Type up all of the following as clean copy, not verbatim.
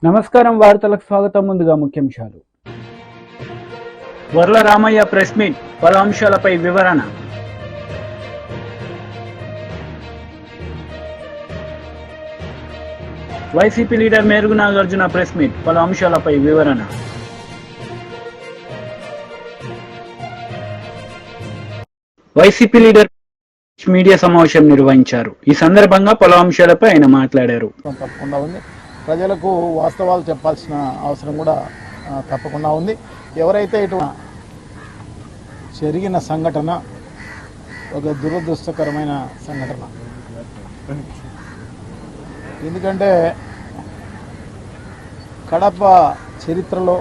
నమస్కారం, వార్తలకు స్వాగతం. ముందుగా ముఖ్యాంశాలు. వర్ల రామయ్య ప్రెస్ మీట్, పలు అంశాలపై వివరణ. YCP leader Merugu Nagarjuna press meet, పలు అంశాలపై వివరణ. వైసీపీ లీడర్ మీడియా సమావేశం నిర్వహించారు. ఈ సందర్భంగా పలు అంశాలపై ఆయన మాట్లాడారు. తప్పకుండా ఉంది. ప్రజలకు వాస్తవాలు చెప్పాల్సిన అవసరం కూడా తప్పకుండా ఉంది. ఎవరైతే ఇటు జరిగిన సంఘటన ఒక దురదృష్టకరమైన సంఘటన. ఎందుకంటే కడప చరిత్రలో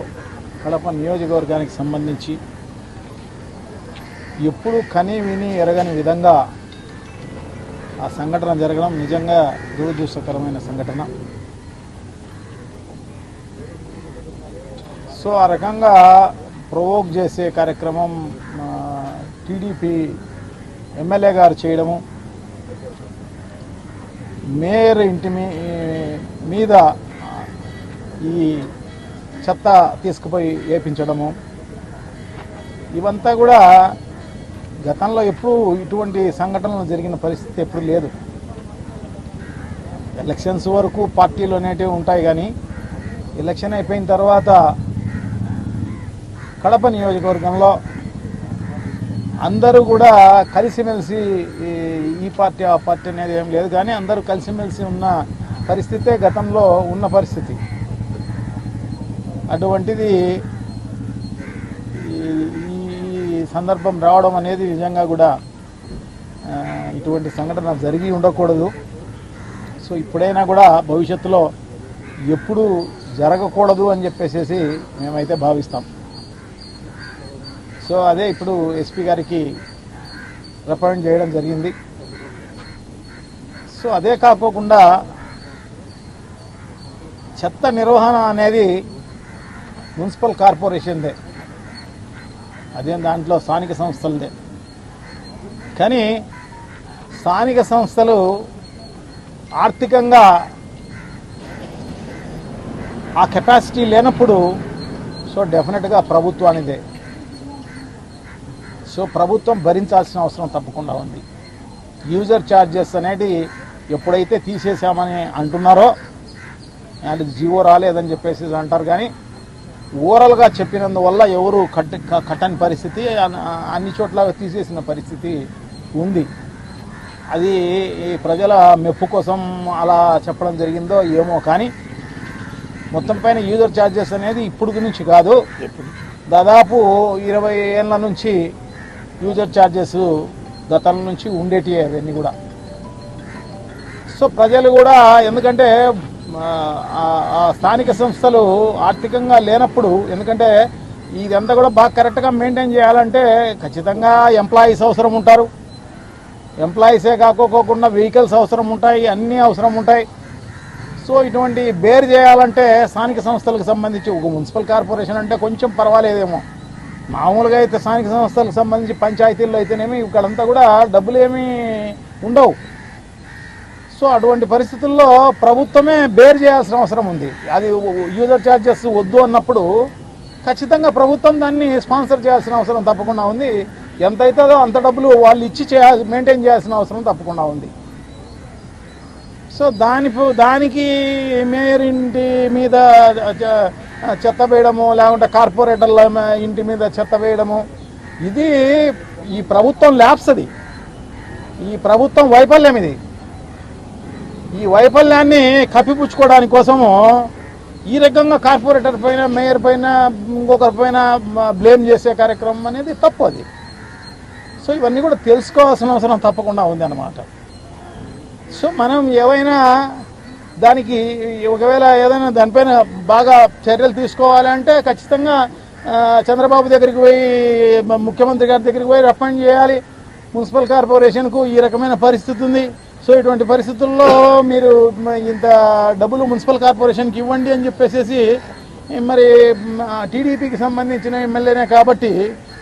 కడప నియోజకవర్గానికి సంబంధించి ఎప్పుడు కని విని ఎరగని విధంగా ఆ సంఘటన జరగడం నిజంగా దురదృష్టకరమైన సంఘటన. సో ఆ రకంగా ప్రొవోక్ చేసే కార్యక్రమం టీడీపీ ఎమ్మెల్యే గారు చేయడము, మేయర్ ఇంటి మీద ఈ చెత్త తీసుకుపోయి వేపించడము, ఇవంతా కూడా గతంలో ఎప్పుడూ ఇటువంటి సంఘటనలు జరిగిన పరిస్థితి ఎప్పుడు లేదు. ఎలక్షన్స్ వరకు పార్టీలు అనేటివి ఉంటాయి, కానీ ఎలక్షన్ అయిపోయిన తర్వాత కడప నియోజకవర్గంలో అందరూ కూడా కలిసిమెలిసి, ఈ పార్టీ ఆ పార్టీ అనేది ఏం లేదు, కానీ అందరూ కలిసిమెలిసి ఉన్న పరిస్థితే గతంలో ఉన్న పరిస్థితి. అటువంటిది ఈ సందర్భం రావడం అనేది నిజంగా కూడా ఇటువంటి సంఘటన జరిగి ఉండకూడదు. సో ఇప్పుడైనా కూడా భవిష్యత్తులో ఎప్పుడు జరగకూడదు అని చెప్పేసి మేమైతే భావిస్తాం. సో అదే ఇప్పుడు ఎస్పీ గారికి రిప్రజెంట్ చేయడం జరిగింది. సో అదే కాకోకుండా చెత్త నిర్వహణ అనేది మున్సిపల్ కార్పొరేషన్దే, అదే దాంట్లో స్థానిక సంస్థలదే. కానీ స్థానిక సంస్థలు ఆర్థికంగా ఆ కెపాసిటీ లేనప్పుడు సో డెఫినెట్గా ప్రభుత్వానిదే. సో ప్రభుత్వం భరించాల్సిన అవసరం తప్పకుండా ఉంది. యూజర్ ఛార్జెస్ అనేది ఎప్పుడైతే తీసేసామని అంటున్నారో, అది జీవో రాలేదని చెప్పేసి అంటారు, కానీ ఓవరాల్గా చెప్పినందువల్ల ఎవరు కట్టని పరిస్థితి, అన్ని చోట్ల తీసేసిన పరిస్థితి ఉంది. అది ప్రజల మెప్పు కోసం అలా చెప్పడం జరిగిందో ఏమో, కానీ మొత్తం పైన యూజర్ ఛార్జెస్ అనేది ఇప్పుడు నుంచి కాదు, దాదాపు 20 ఏళ్ళ నుంచి యూజర్ ఛార్జెస్ గతం నుంచి ఉండేటివే అవన్నీ కూడా. సో ప్రజలు కూడా, ఎందుకంటే ఆ స్థానిక సంస్థలు ఆర్థికంగా లేనప్పుడు, ఎందుకంటే ఇదంతా కూడా బాగా కరెక్ట్గా మెయింటైన్ చేయాలంటే ఖచ్చితంగా ఎంప్లాయీస్ అవసరం ఉంటారు. ఎంప్లాయీసే కాకోకుండా వెహికల్స్ అవసరం ఉంటాయి, అన్నీ అవసరం ఉంటాయి. సో ఇటువంటి బేర్ చేయాలంటే స్థానిక సంస్థలకు సంబంధించి, ఒక మున్సిపల్ కార్పొరేషన్ అంటే కొంచెం పర్వాలేదేమో, మామూలుగా అయితే స్థానిక సంస్థలకు సంబంధించి పంచాయతీల్లో అయితేనేమి ఇక్కడంతా కూడా డబ్బులు ఏమీ ఉండవు. సో అటువంటి పరిస్థితుల్లో ప్రభుత్వమే బేర్ చేయాల్సిన అవసరం ఉంది. అది యూజర్ ఛార్జెస్ వద్దు అన్నప్పుడు ఖచ్చితంగా ప్రభుత్వం దాన్ని స్పాన్సర్ చేయాల్సిన అవసరం తప్పకుండా ఉంది. ఎంత అవుతుందో అంత డబ్బులు వాళ్ళు ఇచ్చి మెయింటైన్ చేయాల్సిన అవసరం తప్పకుండా ఉంది. సో దానికి మేయర్ ఇంటి మీద చెత్త వేయడము, లేకుంటే కార్పొరేటర్ల ఇంటి మీద చెత్త వేయడము, ఇది ఈ ప్రభుత్వం ల్యాప్స్, అది ఈ ప్రభుత్వం వైఫల్యం. ఇది ఈ వైఫల్యాన్ని కప్పిపుచ్చుకోవడానికి కోసము ఈ రకంగా కార్పొరేటర్ పైన, మేయర్ పైన, ఇంకొకరి పైన బ్లేమ్ చేసే కార్యక్రమం అనేది తప్పు అది. సో ఇవన్నీ కూడా తెలుసుకోవాల్సిన అవసరం తప్పకుండా ఉంది అన్నమాట. సో మనం ఏవైనా దానికి ఒకవేళ ఏదైనా దానిపైన బాగా చర్యలు తీసుకోవాలంటే ఖచ్చితంగా చంద్రబాబు దగ్గరికి పోయి, ముఖ్యమంత్రి గారి దగ్గరికి పోయి రిప్రజెంట్ చేయాలి. మున్సిపల్ కార్పొరేషన్కు ఈ రకమైన పరిస్థితి ఉంది, సో ఇటువంటి పరిస్థితుల్లో మీరు ఇంత డబ్బులు మున్సిపల్ కార్పొరేషన్కి ఇవ్వండి అని చెప్పేసి, మరి టీడీపీకి సంబంధించిన ఎమ్మెల్యేనే కాబట్టి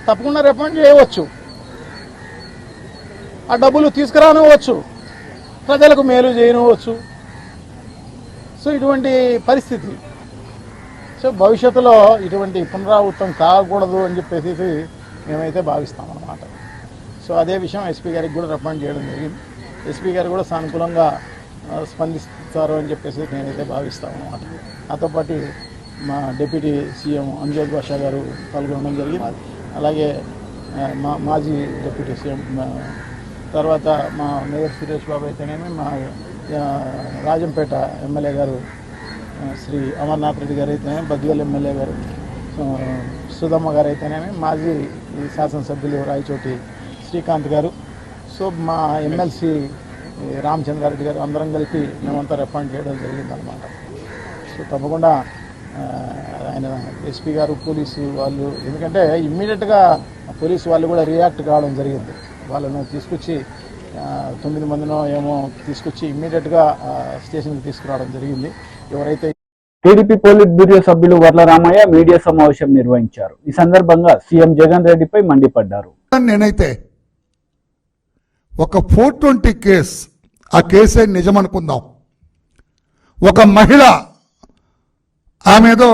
తప్పకుండా రిప్రజెంట్ చేయవచ్చు, ఆ డబ్బులు తీసుకురానివ్వచ్చు, ప్రజలకు మేలు చేయనివ్వచ్చు. సో ఇటువంటి పరిస్థితి. సో భవిష్యత్తులో ఇటువంటి పునరావృతం కాకూడదు అని చెప్పేసి మేమైతే భావిస్తామన్నమాట. సో అదే విషయం ఎస్పీ గారికి కూడా రికమెండ్ చేయడం జరిగింది. ఎస్పీ గారు కూడా సానుకూలంగా స్పందిస్తారు అని చెప్పేసి నేనైతే భావిస్తాను అన్నమాట. నాతో పాటు మా డిప్యూటీ సీఎం అంజద్ బాషా గారు పాల్గొనడం జరిగింది. అలాగే మాజీ డిప్యూటీ సీఎం, తర్వాత మా మేయర్ సురేష్ బాబు అయితేనేమి, మా రాజంపేట ఎమ్మెల్యే గారు శ్రీ అమర్నాథ్ రెడ్డి గారు అయితేనేమి, బద్వేల్ ఎమ్మెల్యే గారు సుధమ్మ గారు అయితేనేమి, మాజీ శాసనసభ్యులు రాయచోటి శ్రీకాంత్ గారు, సో మా ఎమ్మెల్సీ రామచంద్రారెడ్డి గారు అందరం కలిపి మేమంతా రిఫండ్ చేయడం జరిగిందనమాట. సో తప్పకుండా ఆయన ఎస్పీ గారు, పోలీసు వాళ్ళు, ఎందుకంటే ఇమ్మీడియట్గా పోలీసు వాళ్ళు కూడా రియాక్ట్ కావడం జరిగింది. వాళ్ళను తీసుకొచ్చి 9 మందినో ఏమో తీసుకొచ్చి ఇమ్మీడియట్గా స్టేషన్కి తీసుకురావడం జరిగింది. ఎవరైతే టీడీపీ పోలిట్ బ్యూరో సభ్యులు వర్ల రామయ్య మీడియా సమావేశం నిర్వహించారు. ఈ సందర్భంగా సీఎం జగన్ రెడ్డిపై మండిపడ్డారు. నేనైతే ఒక 420 కేసు, ఆ కేసే నిజమనుకుందాం. ఒక మహిళ, ఆమెదో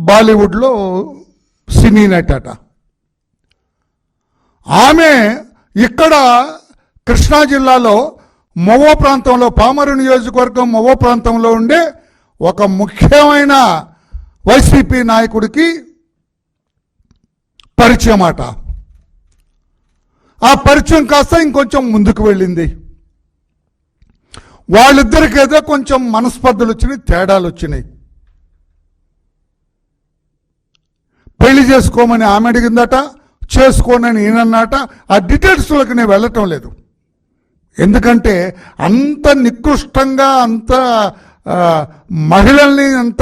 బాలీవుడ్లో సినీ నటి అట. ఆమె ఇక్కడ కృష్ణా జిల్లాలో మొవ్వ ప్రాంతంలో, పామరు నియోజకవర్గం మొవ్వ ప్రాంతంలో ఉండే ఒక ముఖ్యమైన వైసీపీ నాయకుడికి పరిచయం అట. ఆ పరిచయం కాస్త ఇంకొంచెం ముందుకు వెళ్ళింది. వాళ్ళిద్దరికి ఏదో కొంచెం మనస్పర్ధలు వచ్చినాయి, తేడాలు వచ్చినాయి. పెళ్లి చేసుకోమని ఆమె అడిగిందట, చేసుకోనని ఈయనన్నట. ఆ డీటెయిల్స్లోకి నేను వెళ్ళటం లేదు, ఎందుకంటే అంత నికృష్టంగా, అంత మహిళల్ని అంత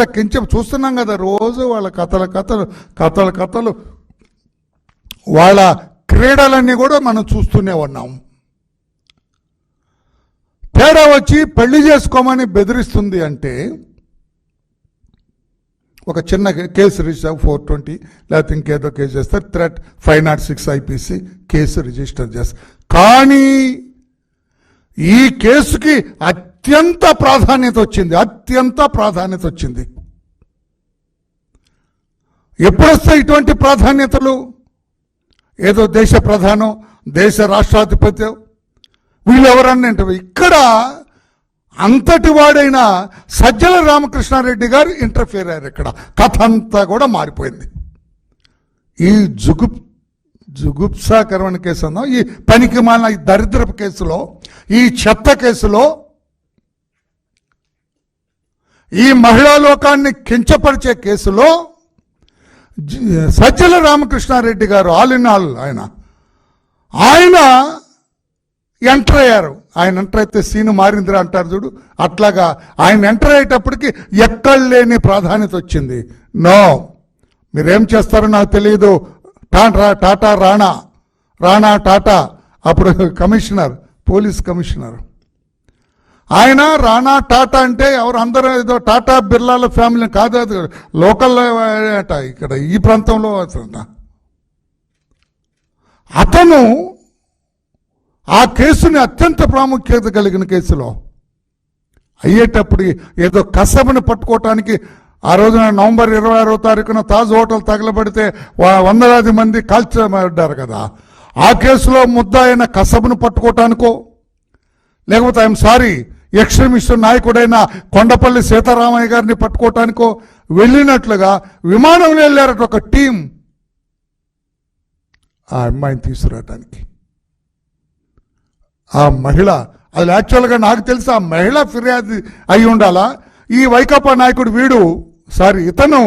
చూస్తున్నాం కదా రోజు. వాళ్ళ కథలు వాళ్ళ క్రీడలన్నీ కూడా మనం చూస్తూనే ఉన్నాం. తేడా వచ్చి పెళ్లి చేసుకోమని బెదిరిస్తుంది అంటే ఒక చిన్న కేసు రిజిస్టర్ 420 లేకపోతే ఇంకేదో కేసు చేస్తారు, థ్రెట్ 506 ఐపీసీ కేసు రిజిస్టర్ చేస్తారు. కానీ ఈ కేసుకి అత్యంత ప్రాధాన్యత వచ్చింది. ఎప్పుడొస్తాయి ఇటువంటి ప్రాధాన్యతలు? ఏదో దేశ ప్రధానం, దేశ రాష్ట్రాధిపతి, వీళ్ళు ఎవరన్నంటే ఇక్కడ అంతటి వాడైన సజ్జల రామకృష్ణారెడ్డి గారు ఇంటర్ఫియర్ అయ్యారు. ఇక్కడ కథ అంతా కూడా మారిపోయింది. ఈ జుగుప్సాకరమైన కేసు అన్నా, ఈ పనికి మాలిన ఈ దరిద్రపు కేసులో, ఈ చెత్త కేసులో, ఈ మహిళా లోకాన్ని కించపరిచే కేసులో సజ్జల రామకృష్ణారెడ్డి గారు ఆల్ ఇన్ ఆల్ ఆయన ఎంటర్ అయ్యారు. ఆయన ఎంటర్ అయితే సీను మారిందిరా అంటారు చూడు, అట్లాగా ఆయన ఎంటర్ అయ్యేటప్పటికి ఎక్కడ లేని ప్రాధాన్యత వచ్చింది. నో, మీరేం చేస్తారో నాకు తెలియదు. టాటా రాణా టాటా అప్పుడు కమిషనర్, పోలీస్ కమిషనర్ ఆయన. రాణా టాటా అంటే ఎవరు? అందరూ ఏదో టాటా బిర్లాల ఫ్యామిలీ కాదు, అది లోకల్ అట, ఇక్కడ ఈ ప్రాంతంలో. అతను ఆ కేసుని అత్యంత ప్రాముఖ్యత కలిగిన కేసులో అయ్యేటప్పుడు ఏదో కసబని పట్టుకోవటానికి ఆ రోజున నవంబర్ 26వ తారీఖున తాజ్ హోటల్ తగలబడితే వందలాది మంది కాల్చబడ్డారు కదా. ఆ కేసులో ముద్దాయిన కసబను పట్టుకోవటానికో, లేకపోతే ఐఎమ్ సారీ ఎక్స్ట్రీమిస్ట్ నాయకుడైన కొండపల్లి సీతారామయ్య గారిని పట్టుకోవటానికో వెళ్ళినట్లుగా విమానంలో వెళ్ళారట ఒక టీం ఆ అమ్మాయిని తీసుకురావటానికి. ఆ మహిళ, అది యాక్చువల్గా నాకు తెలిసి ఆ మహిళ ఫిర్యాదు అయి ఉండాలా, ఈ వైకాపా నాయకుడు ఇతను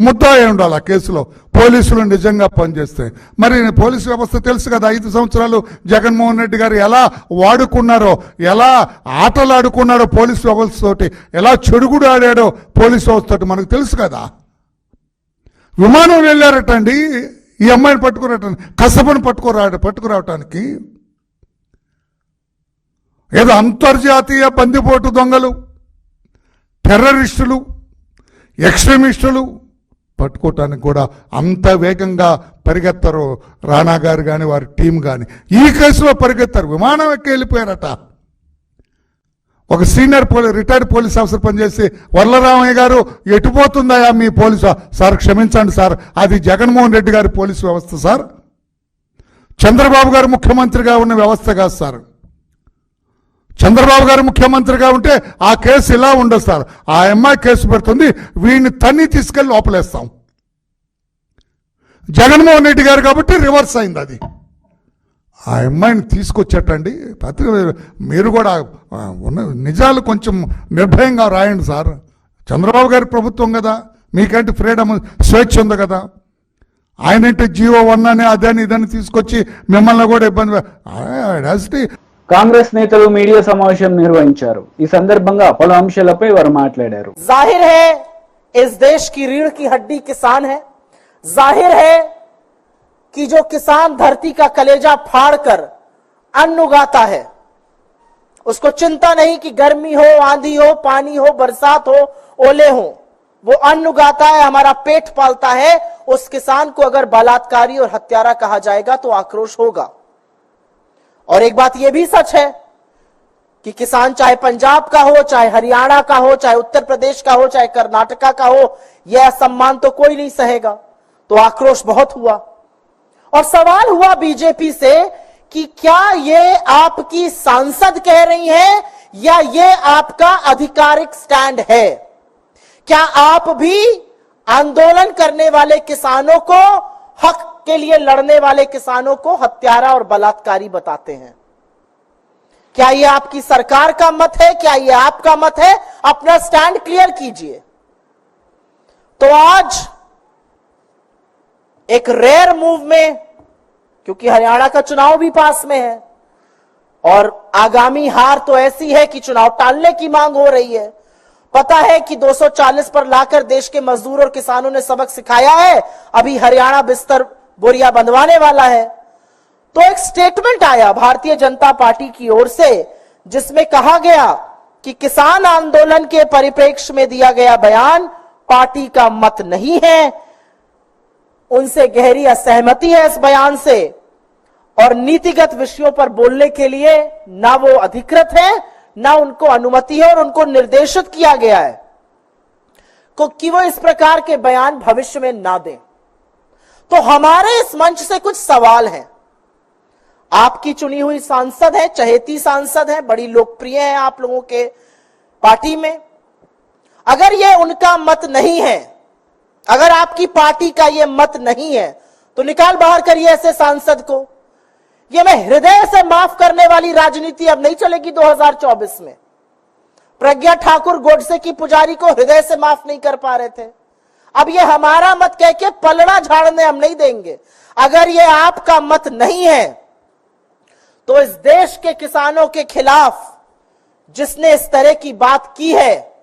ముద్దాయి ఉండాలి ఆ కేసులో. పోలీసులు నిజంగా పనిచేస్తే మరి పోలీసు వ్యవస్థ తెలుసు కదా, 5 సంవత్సరాలు జగన్మోహన్ రెడ్డి గారు ఎలా వాడుకున్నారో, ఎలా ఆటలు ఆడుకున్నారో పోలీసు వ్యవస్థతోటి, ఎలా చెడుగుడు ఆడాడో పోలీసు వ్యవస్థతోటి మనకు తెలుసు కదా. విమానం వెళ్ళారటండి ఈ అమ్మాయిని పట్టుకురావటానికి, కసబను పట్టుకురావటానికి. ఏదో అంతర్జాతీయ బందిపోటు దొంగలు, టెర్రరిస్టులు, ఎక్స్ట్రీమిస్టులు పట్టుకోవటానికి కూడా అంత వేగంగా పరిగెత్తారు రాణా గారు కానీ వారి టీం కానీ. ఈ కేసులో పరిగెత్తారు, విమానం ఎక్కి వెళ్ళిపోయారట. ఒక సీనియర్ రిటైర్డ్ పోలీస్ ఆఫీసర్ పనిచేసి వరలరామయ్య గారు ఎటుపోతుందయా మీ పోలీసు సార్ క్షమించండి సార్, అది జగన్మోహన్ రెడ్డి గారి పోలీసు వ్యవస్థ సార్, చంద్రబాబు గారు ముఖ్యమంత్రిగా ఉన్న వ్యవస్థ కాదు సార్. చంద్రబాబు గారు ముఖ్యమంత్రిగా ఉంటే ఆ కేసు ఇలా ఉండదు సార్. ఆ అమ్మాయి కేసు పెడుతుంది, వీడిని తన్ని తీసుకెళ్లి లోపలేస్తాం. జగన్మోహన్ రెడ్డి గారు కాబట్టి రివర్స్ అయింది అది. ఆ అమ్మాయిని తీసుకొచ్చేటండి మీరు కూడా ఉన్న నిజాలు కొంచెం నిర్భయంగా రాయండి సార్. చంద్రబాబు గారి ప్రభుత్వం కదా, మీకంటే ఫ్రీడమ్ స్వేచ్ఛ ఉంది కదా. ఆయనంటే GO1 అని అదని ఇదని తీసుకొచ్చి మిమ్మల్ని కూడా ఇబ్బంది. కాంగ్రెస్ నేతలు మీడియా సమావేశం నిర్వహించారు. ఈ సందర్భంగా పలు అంశాలపై వారు మాట్లాడారు. जाहिर है इस देश की रीढ़ की हड्डी किसान है। जाहिर है कि जो किसान धरती का कलेजा फाड़कर अन्न उगाता है, उसको चिंता नहीं कि गर्मी हो, आंधी हो, पानी हो, बरसात हो, ओले हो, वो अन्न उगाता है, हमारा पेट पालता है। उस किसान को अगर बलात्कारी और हत्यारा कहा जाएगा तो आक्रोश होगा। और एक बात यह भी सच है कि किसान चाहे पंजाब का हो, चाहे हरियाणा का हो, चाहे उत्तर प्रदेश का हो, चाहे कर्नाटका का हो, यह असम्मान तो कोई नहीं सहेगा। तो आक्रोश बहुत हुआ और सवाल हुआ बीजेपी से कि क्या ये आपकी सांसद कह रही हैं या ये आपका आधिकारिक स्टैंड है? क्या आप भी आंदोलन करने वाले किसानों को, हक के लिए लड़ने वाले किसानों को हत्यारा और बलात्कारी बताते हैं? क्या ये आपकी सरकार का मत है? क्या ये आपका मत है? अपना स्टैंड क्लियर कीजिए। तो आज एक रेयर मूव में, क्योंकि हरियाणा का चुनाव भी पास में है और आगामी हार तो ऐसी है कि चुनाव टालने की मांग हो रही है। पता है कि 240 पर लाकर देश के मजदूर और किसानों ने सबक सिखाया है, अभी हरियाणा बिस्तर बोरिया बंधवाने वाला है। तो एक स्टेटमेंट आया भारतीय जनता पार्टी की ओर से जिसमें कहा गया कि किसान आंदोलन के परिप्रेक्ष्य में दिया गया बयान पार्टी का मत नहीं है, उनसे गहरी असहमति है इस बयान से और नीतिगत विषयों पर बोलने के लिए ना वो अधिकृत है, ना उनको अनुमति है और उनको निर्देशित किया गया है कि वो इस प्रकार के बयान भविष्य में ना दें। तो हमारे इस मंच से कुछ सवाल हैं। आपकी चुनी हुई सांसद है, चहेती सांसद है, बड़ी लोकप्रिय है आप लोगों के पार्टी में। अगर ये उनका मत नहीं है, अगर आपकी पार्टी का ये मत नहीं है, तो निकाल बाहर करिए ऐसे सांसद को। ये मैं हृदय से माफ करने वाली राजनीति अब नहीं चलेगी 2024 में। प्रज्ञा ठाकुर गोडसे की पुजारी को हृदय से माफ नहीं कर पा रहे थे, अब ये हमारा मत कह के पलड़ा झाड़ने हम नहीं देंगे। अगर ये आपका मत नहीं है तो इस देश के किसानों के खिलाफ जिसने इस तरह की बात की है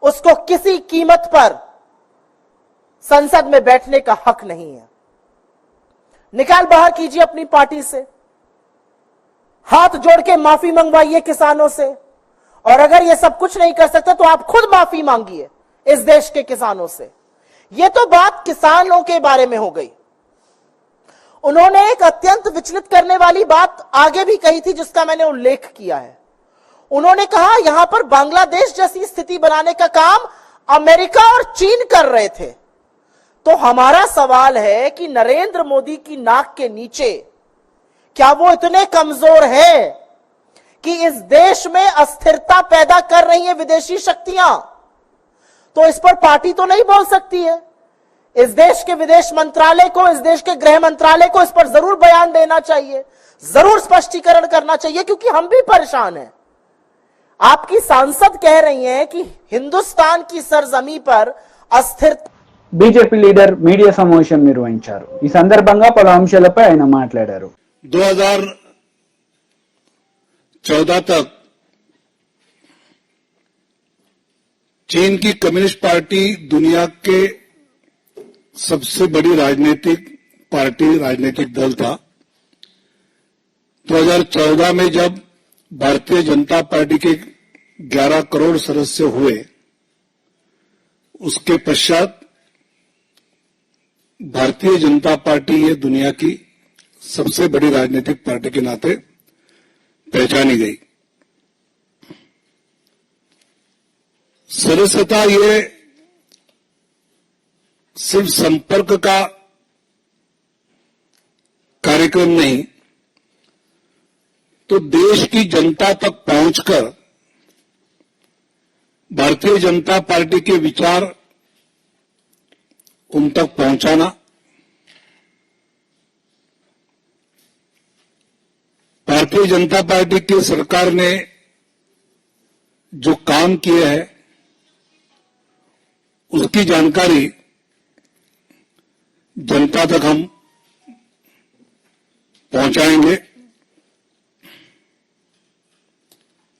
उसको किसी कीमत पर संसद में बैठने का हक नहीं है। निकाल बाहर कीजिए अपनी पार्टी से, हाथ जोड़ के माफी मंगवाइए किसानों से, और अगर ये सब कुछ नहीं कर सकते तो आप खुद माफी मांगिए इस देश के किसानों से। ये तो बात किसानों के बारे में हो गई। उन्होंने एक अत्यंत विचलित करने वाली बात आगे भी कही थी जिसका मैंने उल्लेख किया है। उन्होंने कहा यहां पर बांग्लादेश जैसी स्थिति बनाने का काम अमेरिका और चीन कर रहे थे। तो हमारा सवाल है कि नरेंद्र मोदी की नाक के नीचे क्या वो इतने कमजोर है कि इस देश में अस्थिरता पैदा कर रही है विदेशी शक्तियां? तो इस पर पार्टी तो नहीं बोल सकती है। इस देश के विदेश मंत्रालय को, इस देश के गृह मंत्रालय को इस पर जरूर बयान देना चाहिए, जरूर स्पष्टीकरण करना चाहिए, क्योंकि हम भी परेशान हैं। आपकी सांसद कह रही हैं कि हिंदुस्तान की सरजमी पर अस्थिरता। బీజేపీ లీడర్ మీడియా సమావేశం నిర్వహించారు. ఈ సందర్భంగా పలు అంశాలపై ఆయన మాట్లాడారు. 2014 तक चीन की कम्युनिस्ट पार्टी दुनिया के सबसे बड़ी राजनीतिक दल था। 2014 में जब भारतीय जनता पार्टी के 11 करोड़ सदस्य हुए, उसके पश्चात भारतीय जनता पार्टी ये दुनिया की सबसे बड़ी राजनीतिक पार्टी के नाते पहचानी गई। सदस्यता ये सिर्फ संपर्क का कार्यक्रम नहीं, तो देश की जनता तक पहुंचकर भारतीय जनता पार्टी के विचार उन तक पहुंचाना, भारतीय जनता पार्टी की सरकार ने जो काम किए हैं उसकी जानकारी जनता तक हम पहुंचाएंगे।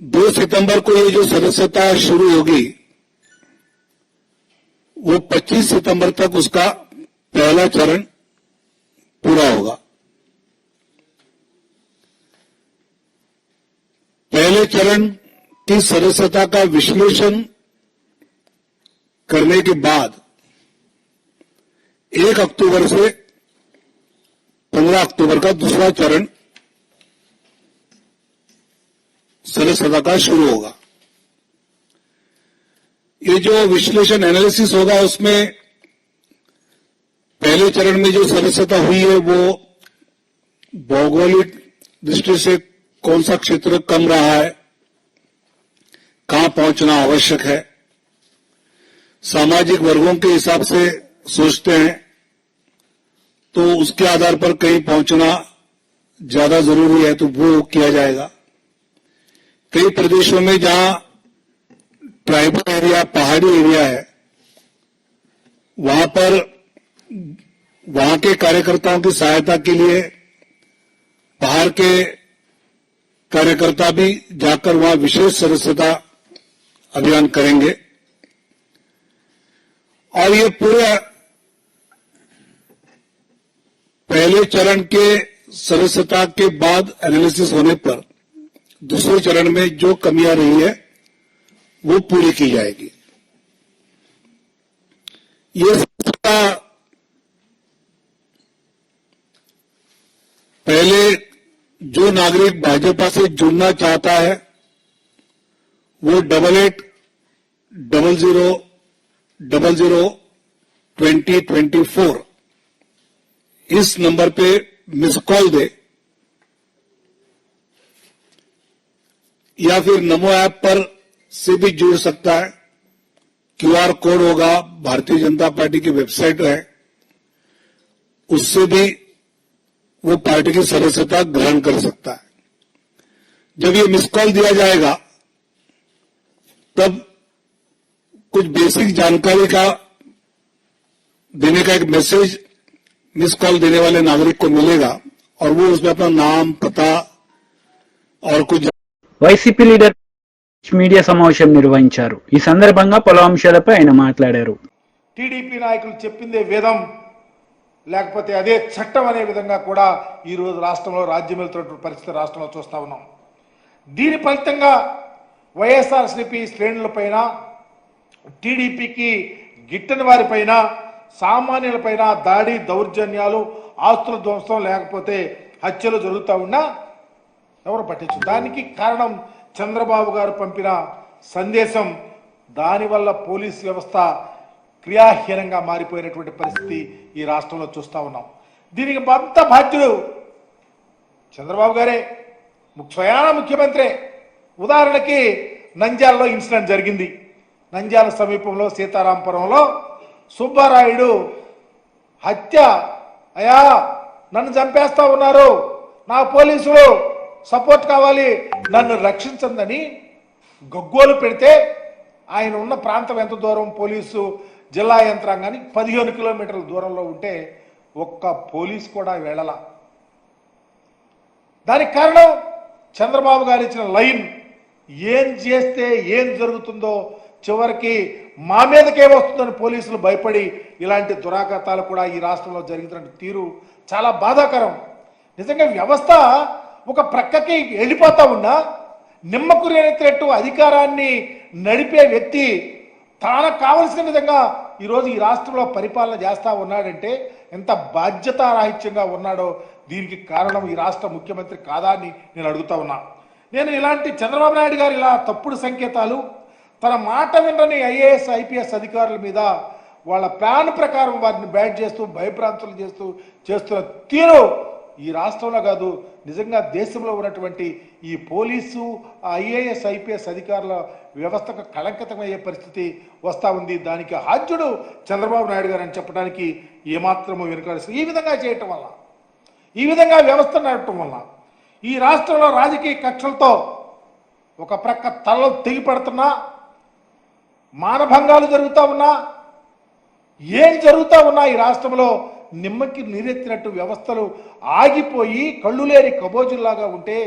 2 सितंबर को ये जो सदस्यता शुरू होगी वो 25 सितंबर तक उसका पहला चरण पूरा होगा। पहले चरण की सदस्यता का विश्लेषण करने के बाद 1 अक्टूबर से 15 अक्टूबर का दूसरा चरण सदस्यता का शुरू होगा। ये जो विश्लेषण एनालिसिस होगा उसमें पहले चरण में जो सदस्यता हुई है वो भौगोलिक दृष्टि से कौन सा क्षेत्र कम रहा है, कहां पहुंचना आवश्यक है, सामाजिक वर्गों के हिसाब से सोचते हैं तो उसके आधार पर कहीं पहुंचना ज्यादा जरूरी है तो वो किया जाएगा। कई प्रदेशों में जहां ट्राइबल एरिया, पहाड़ी एरिया है, वहां पर वहां के कार्यकर्ताओं की सहायता के लिए बाहर के कार्यकर्ता भी जाकर वहां विशेष सदस्यता अभियान करेंगे। और ये पूरे पहले चरण के सदस्यता के बाद एनालिसिस होने पर दूसरे चरण में जो कमियां रही है वो पूरी की जाएगी। ये सदस्यता पहले जो नागरिक भाजपा से जुड़ना चाहता है वो 8800002024 इस नंबर पे मिस कॉल दे या फिर नमो ऐप पर से भी जुड़ सकता है। क्यूआर कोड होगा, भारतीय जनता पार्टी की वेबसाइट है, उससे भी वो पार्टी की सदस्यता ग्रहण कर सकता है। जब ये मिस कॉल दिया जाएगा तब कुछ बेसिक जानकारी का देने का एक मैसेज मिस कॉल देने वाले नागरिक को मिलेगा और वो उसमें अपना नाम, पता और कुछ వైసీపీ లీడర్ మీడియా సమావేశం నిర్వహించారు. ఈ సందర్భంగా పలు అంశాలపై ఆయన మాట్లాడారు. టీడీపీ నాయకులు చెప్పిందే వేదం లేకపోతే అదే చట్టం అనే విధంగా కూడా ఈ రోజు రాష్ట్రంలో రాజ్యం వెళ్తున్నటువంటి పరిస్థితి రాష్ట్రంలో చూస్తా ఉన్నాం. దీని ఫలితంగా వైఎస్ఆర్సీపీ శ్రేణులపైన, టీడీపీకి గిట్టని వారిపైన, సామాన్యులపైన దాడి, దౌర్జన్యాలు, ఆస్తుల ధ్వంసం లేకపోతే హత్యలు జరుగుతూ ఉన్నా ఎవరు పట్టించు. దానికి కారణం చంద్రబాబు గారు పంపిన సందేశం. దానివల్ల పోలీస్ వ్యవస్థ క్రియాహీనంగా మారిపోయినటువంటి పరిస్థితి ఈ రాష్ట్రంలో చూస్తా ఉన్నాం. దీనికి అంత బాధ్యుడు చంద్రబాబు గారే, స్వయాన ముఖ్యమంత్రి. ఉదాహరణకి నంద్యాలలో ఇన్సిడెంట్ జరిగింది. నంద్యాల సమీపంలో సీతారాంపురంలో సుబ్బారాయుడు హత్య, అయ్యా నన్ను చంపేస్తా ఉన్నారు, నా పోలీసులు సపోర్ట్ కావాలి, నన్ను రక్షించందని గగ్గోలు పెడితే ఆయన ఉన్న ప్రాంతం ఎంత దూరం, పోలీసు జిల్లా యంత్రాంగానికి 15 కిలోమీటర్ల దూరంలో ఉంటే ఒక్క పోలీసు కూడా వెళ్ళాల. దానికి కారణం చంద్రబాబు గారు ఇచ్చిన లైన్. ఏం చేస్తే ఏం జరుగుతుందో, చివరికి మా మీదకే వస్తుందని పోలీసులు భయపడి ఇలాంటి దురాఘాతాలు కూడా ఈ రాష్ట్రంలో జరుగుతున్న తీరు చాలా బాధాకరం. నిజంగా వ్యవస్థ ఒక ప్రక్కకి వెళ్ళిపోతా ఉన్నా నిమ్మకు రేనెత్తేట్టు అధికారాన్ని నడిపే వ్యక్తి తనకు కావలసిన విధంగా ఈరోజు ఈ రాష్ట్రంలో పరిపాలన చేస్తా ఉన్నాడంటే ఎంత బాధ్యతారాహిత్యంగా ఉన్నాడో దీనికి కారణం ఈ రాష్ట్ర ముఖ్యమంత్రి కాదా అని నేను అడుగుతా ఉన్నా. నేను ఇలాంటి చంద్రబాబు నాయుడు గారు ఇలా తప్పుడు సంకేతాలు, తన మాట వినని ఐఏఎస్ ఐపీఎస్ అధికారుల మీద వాళ్ళ ప్లాన్ ప్రకారం వారిని బ్యాట్ చేస్తూ భయభ్రాంతులు చేస్తున్న తీరు ఈ రాష్ట్రంలో కాదు, నిజంగా దేశంలో ఉన్నటువంటి ఈ పోలీసు ఐఏఎస్ ఐపీఎస్ అధికారుల వ్యవస్థకు కళంకితమయ్యే పరిస్థితి వస్తూ ఉంది. దానికి హాజ్యుడు చంద్రబాబు నాయుడు గారు అని చెప్పడానికి ఏమాత్రము వెనుకాడుస్తుంది. ఈ విధంగా చేయటం వల్ల, ఈ విధంగా వ్యవస్థ నడపటం వల్ల ఈ రాష్ట్రంలో రాజకీయ కక్షలతో ఒక ప్రక్క తలలు తెగిపడుతున్నా, మానభంగాలు జరుగుతూ ఉన్నా, ఏం జరుగుతూ ఉన్నా ఈ రాష్ట్రంలో నిమ్మకి నీరెత్తినట్టు వ్యవస్థలు ఆగిపోయి కళ్ళు లేని కబోజుల్లాగా ఉంటే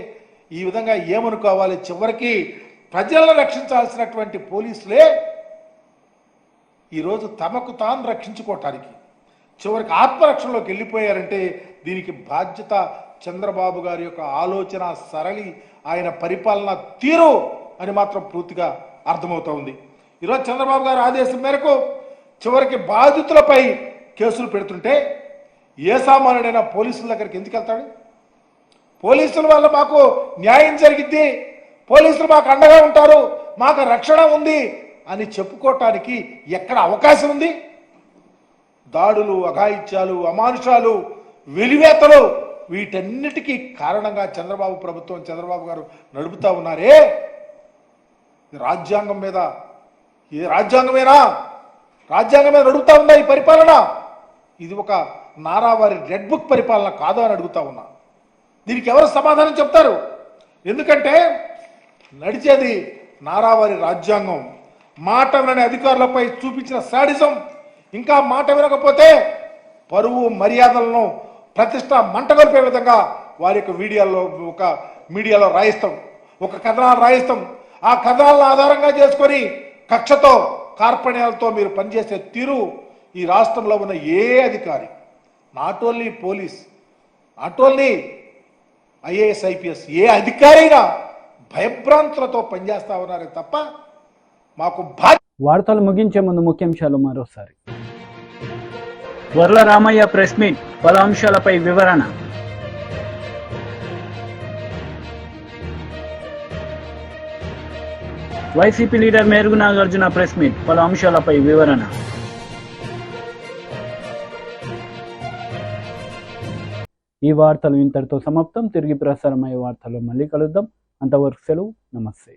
ఈ విధంగా ఏమనుకోవాలి? చివరికి ప్రజలను రక్షించాల్సినటువంటి పోలీసులే ఈరోజు తమకు తాను రక్షించుకోవటానికి చివరికి ఆత్మరక్షణలోకి వెళ్ళిపోయారంటే దీనికి బాధ్యత చంద్రబాబు గారి యొక్క ఆలోచన సరళి, ఆయన పరిపాలన తీరు అని మాత్రం పూర్తిగా అర్థమవుతా ఉంది. ఈరోజు చంద్రబాబు గారి ఆదేశం మేరకు చివరికి బాధితులపై కేసులు పెడుతుంటే ఏ సామాన్యుడైనా పోలీసుల దగ్గరికి ఎందుకు వెళ్తాడు? పోలీసుల వల్ల మాకు న్యాయం జరిగిద్ది, పోలీసులు మాకు అండగా ఉంటారు, మాకు రక్షణ ఉంది అని చెప్పుకోవటానికి ఎక్కడ అవకాశం ఉంది? దాడులు, అఘాయిత్యాలు, అమానుషాలు, వెలివేతలు వీటన్నిటికీ కారణంగా చంద్రబాబు ప్రభుత్వం, చంద్రబాబు గారు నడుపుతా ఉన్నారే. రాజ్యాంగం మీద, ఇది రాజ్యాంగమేనా? రాజ్యాంగం మీద నడుపుతా ఉందా ఈ పరిపాలన? ఇది ఒక నారావారి రెడ్ బుక్ పరిపాలన కాదు అని అడుగుతా ఉన్నా. దీనికి ఎవరు సమాధానం చెప్తారు? ఎందుకంటే నడిచేది నారావారి రాజ్యాంగం. మాట వినని అధికారులపై చూపించిన శాడిజం, ఇంకా మాట వినకపోతే పరువు మర్యాదలను ప్రతిష్ట మంటగొల్పే విధంగా వారి యొక్క మీడియాలో రాయిస్తాం, ఒక కథనాలు రాయిస్తాం. ఆ కథనాలను ఆధారంగా చేసుకొని కక్షతో, కార్పణ్యాలతో మీరు పనిచేసే తీరు ఈ రాష్ట్రంలో ఉన్న ఏ అధికారి, not only police, not only IAS IPS, ఏ అధికారైనా భయభ్రాంతులతో పనిచేస్తా ఉన్నారే తప్ప మాకు వార్తలు ముగించే ముందు ముఖ్యాంశాలు మరోసారి. వర్ల రామయ్య ప్రెస్ మీట్, పలు అంశాలపై వివరణ. YCP leader Merugu Nagarjuna press meet, పలు అంశాలపై వివరణ. ఈ వార్తలు ఇంతటితో సమాప్తం. తిరిగి ప్రసారమయ్యే వార్తల్లో మళ్ళీ కలుద్దాం. అంతవరకు సెలవు. నమస్తే.